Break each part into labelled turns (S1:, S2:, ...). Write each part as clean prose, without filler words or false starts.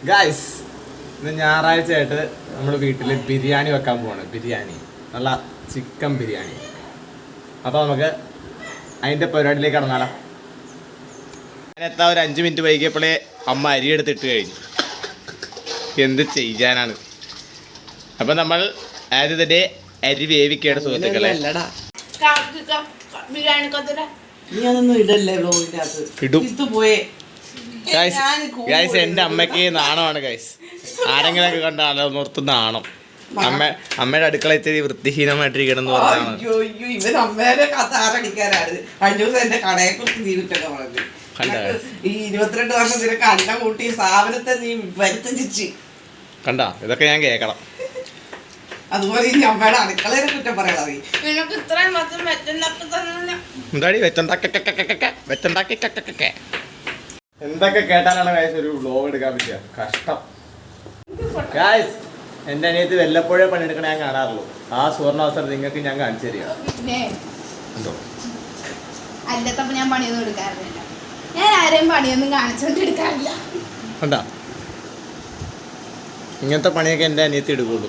S1: Guys, ഇന്ന് ഞായറാഴ്ച ആയിട്ട് നമ്മൾ വീട്ടിൽ ബിരിയാണി വെക്കാൻ പോവാണ്. ബിരിയാണി, നല്ല ചിക്കൻ ബിരിയാണി. അപ്പോൾ നമുക്ക് അതിൻ്റെ പരിപാടിയിലേക്ക് കടന്നാലോ. ഞാനെത്താ ഒരു 5 മിനിറ്റ് വൈകിയപ്പോഴേ അമ്മ അരി എടുത്തിട്ട് കഴിഞ്ഞു. എന്ത് ചെയ്യാനാണ്. അപ്പം നമ്മൾ ആദ്യം തന്നെ അരി വേവിക്കുകയാണ് സുഹൃത്തുക്കളെ. ഗൈസ്, എൻ്റെ അമ്മയ്ക്ക് നാണമാണ് ഗൈസ്. ആരെങ്കിലൊക്കെ കണ്ടാലോ നിർത്തുന്ന നാണം. അമ്മയുടെ അടുക്കള ഇത്തിരി വൃത്തിഹീനമായിട്ടിരിക്കണം എന്ന് പറഞ്ഞാണ്. കണ്ട, ഇതൊക്കെ ഞാൻ കേക്കണം.
S2: അതുപോലെ അമ്മയുടെ അടുക്കളയെ കുറ്റം പറയണത്
S1: എന്താടി എന്തൊക്കെ കേട്ടാലാണ് ഗൈസ് ഒരു വ്ലോഗ് എടുക്കാൻ പറ്റുക. കഷ്ടം ഗൈസ്. എൻ്റെ അനിയത്ത് വല്ലപ്പോഴേ പണിയെടുക്കണേ ഞാൻ കാണാറുള്ളൂ. ആ സുവർണാവസരം നിങ്ങൾക്ക് ഞാൻ കാണിച്ചു തരിക. എന്തോ
S3: അല്ലത്തപ്പോ ഞാൻ പണിയൊന്നും എടുക്കാറില്ല. ഞാൻ ആരെയും പണിയൊന്നും കാണിച്ചോണ്ട് എടുക്കാറില്ല.
S1: കണ്ടാ, ഇങ്ങനത്തെ പണിയൊക്കെ എൻ്റെ അനിയത്തി എടുക്കുള്ളൂ.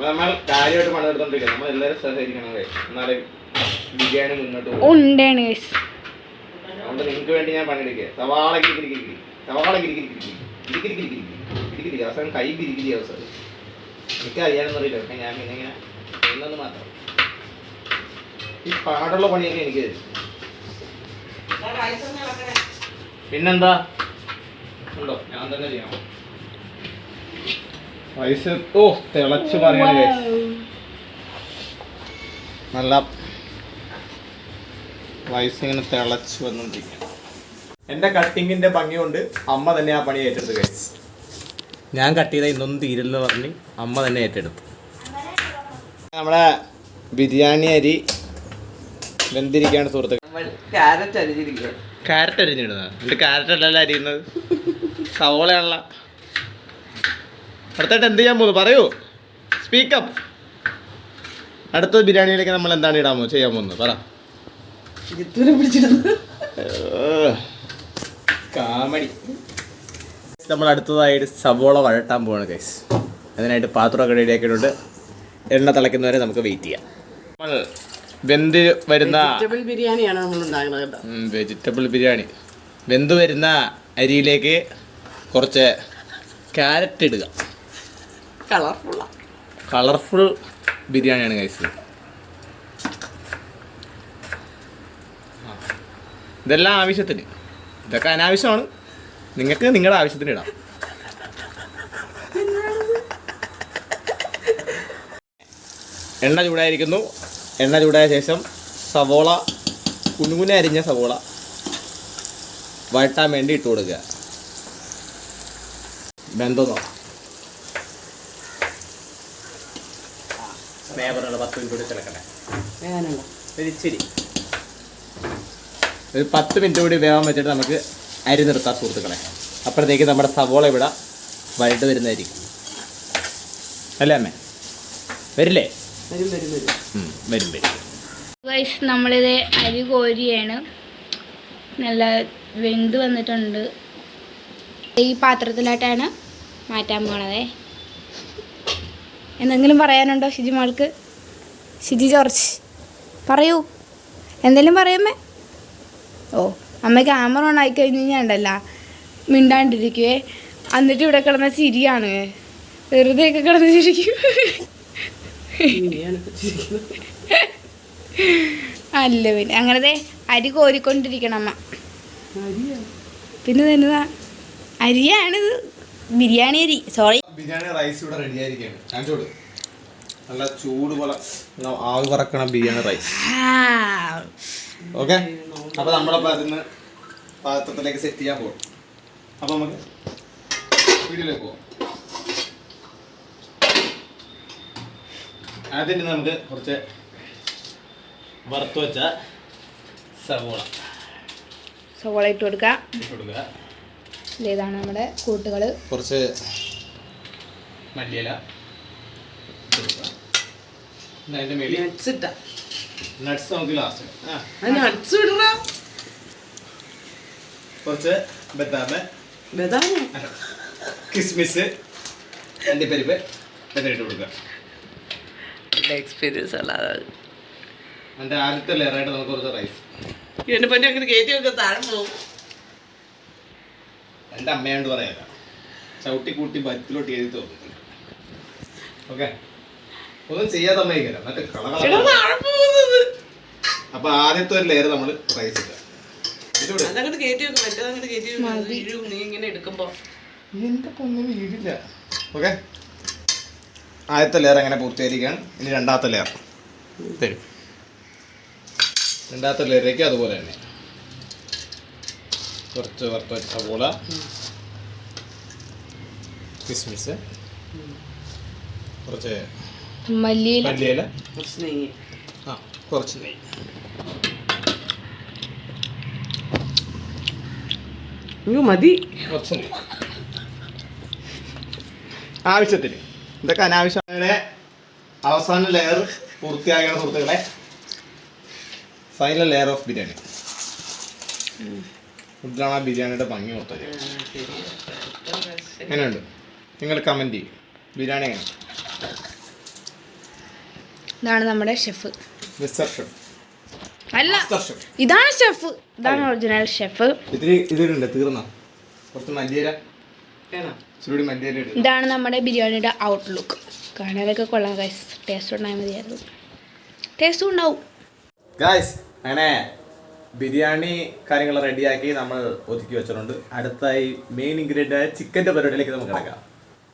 S1: നമ്മൾ കാര്യമായിട്ട് പണിയെടുത്തോണ്ടിരിക്കുക. നമ്മൾ എല്ലാവരും സഹകരിക്കണം. എന്നാലേ ബിരിയാണി മുന്നോട്ട് പോകും. അതുകൊണ്ട് നിങ്ങൾക്ക് വേണ്ടി ഞാൻ പണിയെടുക്കുക. സവാള അവസാനം കൈ ഗിരിഗിരി അവസരം. എനിക്ക് അറിയാനൊന്നും അറിയില്ല. പക്ഷെ ഞാൻ പിന്നെ ഇങ്ങനെ ചെയ്യുന്നത് മാത്രം. ഈ പാടുള്ള പണിയൊക്കെ എനിക്ക് തരും. പിന്നെന്താ ഉണ്ടോ, ഞാൻ തന്നെ ചെയ്യണം. റൈസ് തിളച്ച് പറയണ നല്ല റൈസ് ഇങ്ങനെ തിളച്ച് വന്നോണ്ടിരിക്കണം. എൻ്റെ കട്ടിങ്ങിൻ്റെ ഭംഗി കൊണ്ട് അമ്മ തന്നെ ആ പണി ഏറ്റെടുത്ത് കഴിച്ചു. ഞാൻ കട്ട് ചെയ്ത ഇന്നൊന്നും തീരില്ലെന്ന് പറഞ്ഞ് അമ്മ തന്നെ ഏറ്റെടുത്തു. നമ്മുടെ ബിരിയാണി അരി വെന്തിരിക്കുകയാണ് സുഹൃത്തുക്കൾ.
S2: ക്യാരറ്റ്
S1: അരിഞ്ഞിടുന്നത്. എൻ്റെ ക്യാരറ്റ് അല്ലല്ലോ അരിയുന്നത്, സവോളയാണല്ലോ. അടുത്തായിട്ട് എന്ത് ചെയ്യാൻ പോകുന്നു പറയൂ, സ്പീക്കപ്പ്. അടുത്ത ബിരിയാണിയിലേക്ക് നമ്മൾ എന്താണ് ചെയ്യാൻ പോകുന്നത് പറ. കാമഡി. നമ്മൾ അടുത്തതായിട്ട് സവോള വഴട്ടാൻ പോവാണ് ഗൈസ്. അതിനായിട്ട് പാത്രമൊക്കെ റെഡിയാക്കിയിട്ടുണ്ട്. എണ്ണ തിളയ്ക്കുന്നവരെ നമുക്ക് വെയിറ്റ് ചെയ്യാം. നമ്മൾ വെന്ത് വരുന്ന വെജിറ്റബിൾ ബിരിയാണി വെന്ത് വരുന്ന അരിയിലേക്ക് കുറച്ച് ക്യാരറ്റ് ഇടുക. കളർഫുൾ ബിരിയാണിയാണ് ഗൈസ്. ഇതെല്ലാം ആവശ്യത്തിന്, ഇതൊക്കെ അനാവശ്യമാണ്. നിങ്ങൾക്ക് നിങ്ങളുടെ ആവശ്യത്തിന് ഇടാം. എണ്ണ ചൂടായിരിക്കുന്നു. എണ്ണ ചൂടായ ശേഷം സവോള, കുനുകുന അരിഞ്ഞ സവോള വഴട്ടാൻ വേണ്ടി ഇട്ട് കൊടുക്കുക. ബന്ധമോ 10 മിനിറ്റ് കൂടി തിളക്കട്ടെ. ഇച്ചിരി ഒരു 10 മിനിറ്റ് കൂടി വേവാൻ വെച്ചിട്ട് നമുക്ക് അരി നിർത്താം സുഹൃത്തുക്കളെ. അപ്പോഴത്തേക്ക് നമ്മുടെ സവോള ഇവിടെ വഴട്ട് വരുന്നതായിരിക്കും. അല്ലേ അമ്മേ? വരില്ലേ? വരും.
S3: നമ്മളിത് അരി കോരിയാണ്. നല്ല വെന്ത് വന്നിട്ടുണ്ട്. ഈ പാത്രത്തിലായിട്ടാണ് മാറ്റാൻ പോണതേ. എന്തെങ്കിലും പറയാനുണ്ടോ ഷിജിമാൾക്ക്? ഷിജി ജോർജ് പറയൂ, എന്തെങ്കിലും പറയമ്മേ. അമ്മ ക്യാമറ ഓൺ ആയി കഴിഞ്ഞ് കഴിഞ്ഞാൽ ഉണ്ടല്ല മിണ്ടാണ്ടിരിക്കുവേ. എന്നിട്ട് ഇവിടെ കിടന്ന ചിരിയാണ്, വെറുതെയൊക്കെ കിടന്ന് ചിരിക്കും. അല്ല പിന്നെ അങ്ങനത്തെ അരി കോരിക്കൊണ്ടിരിക്കണം അമ്മ. പിന്നെ തന്നെതാ അരിയാണിത്, ബിരിയാണി അരി. സോറി,
S1: ബിരിയാണി റൈസ് ഇവിടെ റെഡി ആയിരിക്കുകയാണ്. നല്ല ചൂട് പോലെ ആവി പറക്കണം ബിരിയാണി റൈസ്. ഓക്കെ, അപ്പോൾ നമ്മളപ്പോൾ അതിന് പാത്രത്തിലേക്ക് സെറ്റ് ചെയ്യാൻ പോകും. അപ്പോൾ നമുക്ക് വീഡിയോയിലേക്ക് പോകാം. ആദ്യം നമുക്ക് കുറച്ച് വറുത്ത് വെച്ച സവോള
S3: ഇട്ട് കൊടുക്കുക. ഇതാണ് നമ്മുടെ കൂട്ടുകൾ.
S1: കുറച്ച് മല്ലിയില, നട്ട്സ് നമുക്ക് ലാസ്റ്റ്. കുറച്ച് ബദാം,
S2: ബദാമോ?
S1: കിസ്മിസ്, അണ്ടിപ്പരിപ്പ് ഇതൊക്കെ ഇട്ട് കൊടുക്കുക.
S2: എക്സ്പീരിയൻസ് അല്ലാതെ
S1: അതിൻ്റെ ആദ്യത്തെ ലെയറായിട്ട് നമുക്ക് കുറച്ച് റൈസ്.
S2: എന്നെ പറ്റി അങ്ങനെ കയറ്റി വെക്കാൻ താഴെ പോകും.
S1: എൻ്റെ അമ്മയോട് പറയാം, ചവിട്ടി കൂട്ടി ബത്തിലോട്ട് എഴുതി തോന്നുന്നു. ഓക്കെ, ഒന്നും ചെയ്യാതെ അമ്മയ്ക്കല്ല, മറ്റേ
S2: താഴെ പോകുന്നത്
S1: അപ്പൊ ആദ്യത്തെ ഒരു ലെയർ നമ്മൾ റൈസ് ഇടുക.
S2: അതങ്ങോട്ട് കയറ്റി വെക്കും. മറ്റേതങ്ങോട്ട് കയറ്റി വെക്കും. നീ ഇങ്ങനെ എടുക്കുമ്പോ
S1: എൻ്റെ പൊന്നും വീടില്ല. ഓക്കെ, ആദ്യത്തെ ലെയർ അങ്ങനെ പൂർത്തീകരിക്കുകയാണ്. ഇനി രണ്ടാമത്തെ ലെയർ തരും. രണ്ടാമത്തെ ലെയറിലേക്ക് അതുപോലെ തന്നെ കുറച്ച് വറുത്ത് വെച്ച സവോള, കിസ്മിസ്, കുറച്ച് മല്ലിയില,
S2: കുറച്ച് നെയ്യ്,
S1: കുറച്ച് നെയ്യ്.
S2: മതി.
S1: കുറച്ച് നെയ്യ് ആവശ്യത്തിന്. ഇതൊക്കെ അനാവശ്യമായ അവസാന ലെയർ പൂർത്തിയാകണം സുഹൃത്തുക്കളെ. Final layer of biryani. ഇതിലാണ് ആ ബിരിയാണിയുടെ ഭംഗി മൊത്തം. എങ്ങനെയുണ്ട്? നിങ്ങൾ കമൻറ്റ് ചെയ്യും. ബിരിയാണി എങ്ങനെ?
S3: ഇതാണ് നമ്മുടെ ഷെഫ്.
S1: മിസ്റ്റർ ഷെഫ്
S3: അല്ല,
S1: മാസ്റ്റർ ഷെഫ്.
S3: ഇതാണ് ഷെഫ്. ഇതാണ് ഒറിജിനൽ ഷെഫ്.
S1: ഇതിലുണ്ട് തീർന്ന കുറച്ച് മല്ലിയില, ചുരുടി മല്ലിയില ഇടും.
S3: ഇതാണ് നമ്മുടെ ബിരിയാണിയുടെ ഔട്ട്ലുക്ക്. കാണാനൊക്കെ കൊള്ളാം ഗൈസ്. ടേസ്റ്റ് ഉണ്ടായാൽ മതിയായിരുന്നു. ടേസ്റ്റും ഉണ്ടാവും
S1: ഗായ്സ്. അങ്ങനെ ബിരിയാണി കാര്യങ്ങൾ റെഡിയാക്കി നമ്മൾ ഒതുക്കി വെച്ചിട്ടുണ്ട്. അടുത്തായി മെയിൻ ഇൻഗ്രീഡിയൻ്റ് ആയ ചിക്കൻ്റെ പരിപാടിയിലേക്ക് നമുക്ക് കിടക്കാം.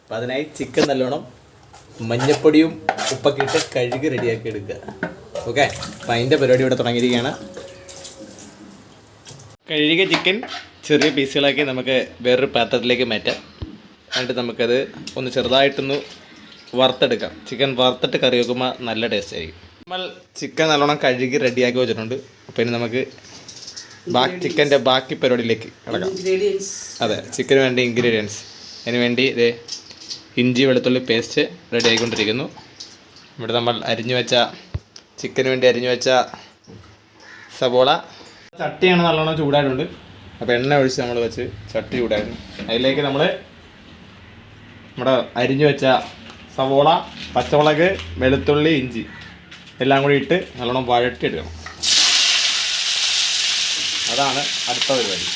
S1: അപ്പം അതിനായി ചിക്കൻ നല്ലോണം മഞ്ഞപ്പൊടിയും ഉപ്പൊക്കെ ഇട്ട് കഴുകി റെഡിയാക്കി എടുക്കുക. ഓക്കെ, അപ്പം അതിൻ്റെ പരിപാടി ഇവിടെ തുടങ്ങിയിരിക്കുകയാണ്. കഴുകിയ ചിക്കൻ ചെറിയ പീസുകളാക്കി നമുക്ക് വേറൊരു പാത്രത്തിലേക്ക് മാറ്റാം. എന്നിട്ട് നമുക്കത് ഒന്ന് ചെറുതായിട്ടൊന്ന് വറുത്തെടുക്കാം. ചിക്കൻ വറുത്തിട്ട് കറി വെക്കുമ്പോൾ നല്ല ടേസ്റ്റ് ആയിരിക്കും. നമ്മൾ ചിക്കൻ നല്ലോണം കഴുകി റെഡിയാക്കി വെച്ചിട്ടുണ്ട്. അപ്പോൾ ഇനി നമുക്ക് ചിക്കൻ്റെ ബാക്കി പരിപാടിയിലേക്ക് കിടക്കാം. അതെ, ചിക്കന് വേണ്ട ഇൻഗ്രീഡിയൻസ്. അതിന് വേണ്ടി ഇത് ഇഞ്ചി വെളുത്തുള്ളി പേസ്റ്റ് റെഡി ആയിക്കൊണ്ടിരിക്കുന്നു. ഇവിടെ നമ്മൾ ചിക്കന് വേണ്ടി അരിഞ്ഞു വെച്ച സവോള. ചട്ടിയാണ് നല്ലോണം ചൂടായിട്ടുണ്ട്. അപ്പോൾ എണ്ണ ഒഴിച്ച് നമ്മൾ വെച്ച് ചട്ടി ചൂടായിരുന്നു. അതിലേക്ക് നമ്മൾ നമ്മുടെ അരിഞ്ഞു വെച്ച സവോള, പച്ചമുളക്, വെളുത്തുള്ളി, ഇഞ്ചി എല്ലാം കൂടി ഇട്ട് നല്ലോണം വഴറ്റിയെടുക്കണം. അതാണ് അടുത്ത പരിപാടി.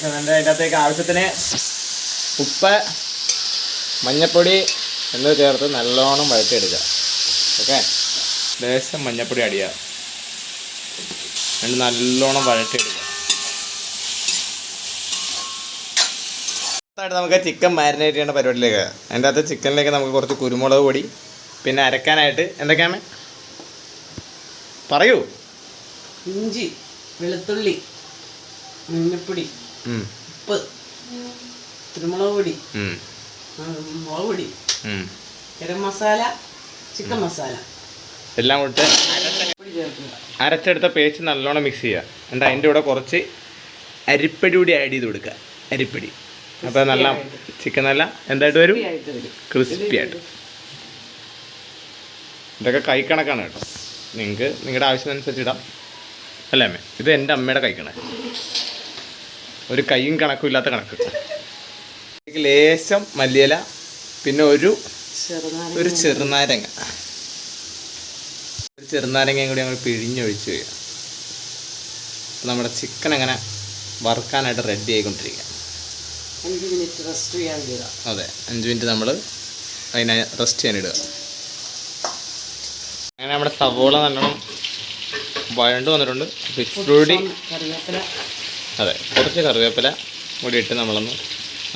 S1: അതിൻ്റെ അകത്തേക്ക് ആവശ്യത്തിന് ഉപ്പ്, മഞ്ഞൾപ്പൊടി എന്നിവ ചേർത്ത് നല്ലോണം വഴറ്റിയെടുക്കുക. ഓക്കെ, ലേശം മഞ്ഞൾപ്പൊടി ആഡ് ചെയ്യുക. എന്നിട്ട് നല്ലോണം വഴറ്റിയെടുക്കുക. അടുത്തായിട്ട് നമുക്ക് ചിക്കൻ മാരിനേറ്റ് ചെയ്യേണ്ട പരിപാടിയിലേക്ക്. അതിൻ്റെ അകത്ത് ചിക്കനിലേക്ക് നമുക്ക് കുറച്ച് കുരുമുളക് പൊടി, പിന്നെ അരക്കാനായിട്ട് എന്തൊക്കെയാണ് പറയൂ?
S2: ഇഞ്ചി, വെളുത്തുള്ളി, മഞ്ഞപ്പൊടി, ഉപ്പ്, കുരുമുളക് പൊടി, മുളക് പൊടി, ഗരം മസാല, ചിക്കൻ മസാല
S1: എല്ലാം കൂട്ട് അരച്ചെടുത്ത പേസ്റ്റ് നല്ലോണം മിക്സ് ചെയ്യുക. എന്നിട്ട് അതിൻ്റെ കൂടെ കുറച്ച് അരിപ്പൊടി കൂടി ആഡ് ചെയ്ത് കൊടുക്കുക. അരിപ്പൊടി. അപ്പോൾ നല്ല ചിക്കൻ നല്ല എന്തായിട്ട് വരും? ക്രിസ്പി ആയിട്ട്. ഇതൊക്കെ കൈക്കണക്കാണ് കേട്ടോ. നിങ്ങൾക്ക് നിങ്ങളുടെ ആവശ്യത്തിനനുസരിച്ച് ഇടാം. അല്ലേ അമ്മേ? ഇത് എൻ്റെ അമ്മയുടെ കൈക്കണക്ക്. ഒരു കൈയും കണക്കും ഇല്ലാത്ത കണക്ക്. ലേശം മല്ലിയില, പിന്നെ ഒരു ചെറുനാരങ്ങ. ഒരു ചെറുനാരങ്ങയും കൂടി ഞങ്ങൾ പിഴിഞ്ഞൊഴിച്ച് വയ്ക്കുക. നമ്മുടെ ചിക്കൻ അങ്ങനെ വറുക്കാനായിട്ട് റെഡി ആയിക്കൊണ്ടിരിക്കുക.
S2: 5 മിനിറ്റ് റെസ്റ്റ് ചെയ്യാൻ ഇടുക.
S1: അതെ, 5 മിനിറ്റ് നമ്മൾ അതിനെ റെസ്റ്റ് ചെയ്യാനിടുക. അങ്ങനെ നമ്മുടെ സവോള നല്ലോണം വഴണ്ട് വന്നിട്ടുണ്ട്. ഫിഷ്
S2: കറിവേപ്പില,
S1: അതെ, കുറച്ച് കറിവേപ്പില കൂടി ഇട്ട് നമ്മളൊന്ന്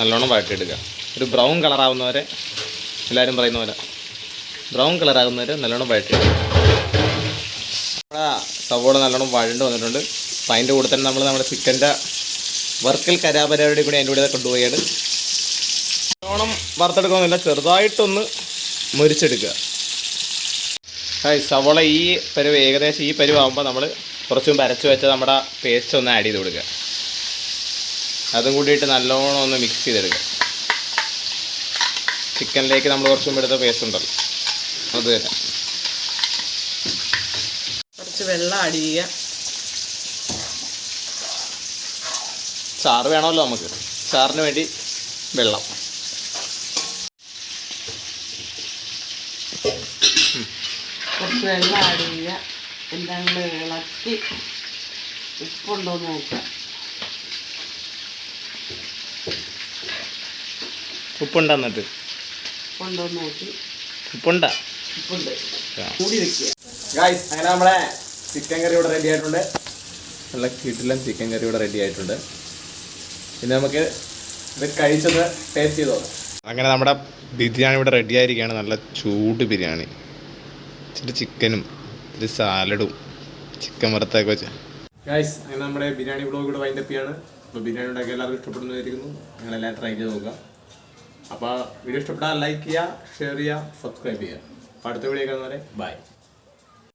S1: നല്ലോണം വഴറ്റിയെടുക്കുക. ഒരു ബ്രൗൺ കളറാവുന്നവരെ, എല്ലാവരും പറയുന്ന പോലെ ബ്രൗൺ കളറാകുന്നവരെ നല്ലോണം വഴറ്റിയെടുക്കുക. നമ്മുടെ സവോള നല്ലോണം വഴണ്ട് വന്നിട്ടുണ്ട്. അപ്പം അതിൻ്റെ കൂടെ തന്നെ നമ്മുടെ ചിക്കൻ്റെ വറുക്കൽ കരാപരിപാടി കൂടി അതിൻ്റെ കൂടെ കൊണ്ടുപോയാണ്. നല്ലോണം വറുത്തെടുക്കണമെന്നില്ല, ചെറുതായിട്ടൊന്ന് മുരിച്ചെടുക്കുക. സവോള ഈ പരുവ്, ഏകദേശം ഈ പരുവാകുമ്പോൾ നമ്മൾ കുറച്ച് മുമ്പ് അരച്ച് വെച്ച നമ്മുടെ പേസ്റ്റ് ഒന്ന് ആഡ് ചെയ്ത് കൊടുക്കുക. അതും കൂടിയിട്ട് നല്ലോണം ഒന്ന് മിക്സ് ചെയ്തെടുക്കുക. ചിക്കനിലേക്ക് നമ്മൾ കുറച്ച് മുമ്പ് എടുത്ത പേസ്റ്റ് ഉണ്ടല്ലോ, അത് തന്നെ
S2: കുറച്ച് വെള്ളം ആഡ് ചെയ്യുക.
S1: ചാറ് വേണമല്ലോ നമുക്ക്. ചാറിന് വേണ്ടി വെള്ളം.
S2: കുറച്ച് വെള്ളം ആഡ് ചെയ്യുക. എല്ലാം കൂടെ ഇളക്കി ഉപ്പുണ്ടോ എന്ന് നോക്കുക.
S1: ഉപ്പുണ്ട എന്നിട്ട്
S2: ഉപ്പുണ്ടോ എന്ന് നോക്കി.
S1: ഉപ്പുണ്ട.
S2: ഉപ്പുണ്ട്. മൂടി വെക്കുക.
S1: ഗായ്സ്, അങ്ങനെ നമ്മുടെ ചിക്കൻ കറി ഇവിടെ റെഡി ആയിട്ടുണ്ട്. നല്ല കിടിലൻ ചിക്കൻ കറി ഇവിടെ റെഡി ആയിട്ടുണ്ട്. ഇനി നമുക്ക് ഇത് കഴിച്ചത് ടേസ്റ്റ് ചെയ്ത് നോക്കാം. അങ്ങനെ നമ്മുടെ ബിരിയാണി ഇവിടെ റെഡി ആയിരിക്കുകയാണ്. നല്ല ചൂട് ബിരിയാണി. ഇച്ചിരി ചിക്കനും ഇച്ചിരി സാലഡും ചിക്കൻ വറുത്തൊക്കെ വെച്ച്. ഗായ്സ്, അങ്ങനെ നമ്മുടെ ബിരിയാണി വ്ളോഗ് ഇവിടെ വൈൻഡപ്പ് ചെയ്യാണ്. അപ്പോൾ ബിരിയാണി ഉണ്ടാക്കി എല്ലാവർക്കും ഇഷ്ടപ്പെടുന്നതായിരിക്കുന്നു. അങ്ങനെ എല്ലാം ട്രൈ ചെയ്ത് നോക്കുക. അപ്പോൾ വീഡിയോ ഇഷ്ടപ്പെട്ടാൽ ലൈക്ക് ചെയ്യുക, ഷെയർ ചെയ്യുക, സബ്സ്ക്രൈബ് ചെയ്യുക. അപ്പോൾ അടുത്ത വീഡിയോ കാണുന്നവരെ ബൈ.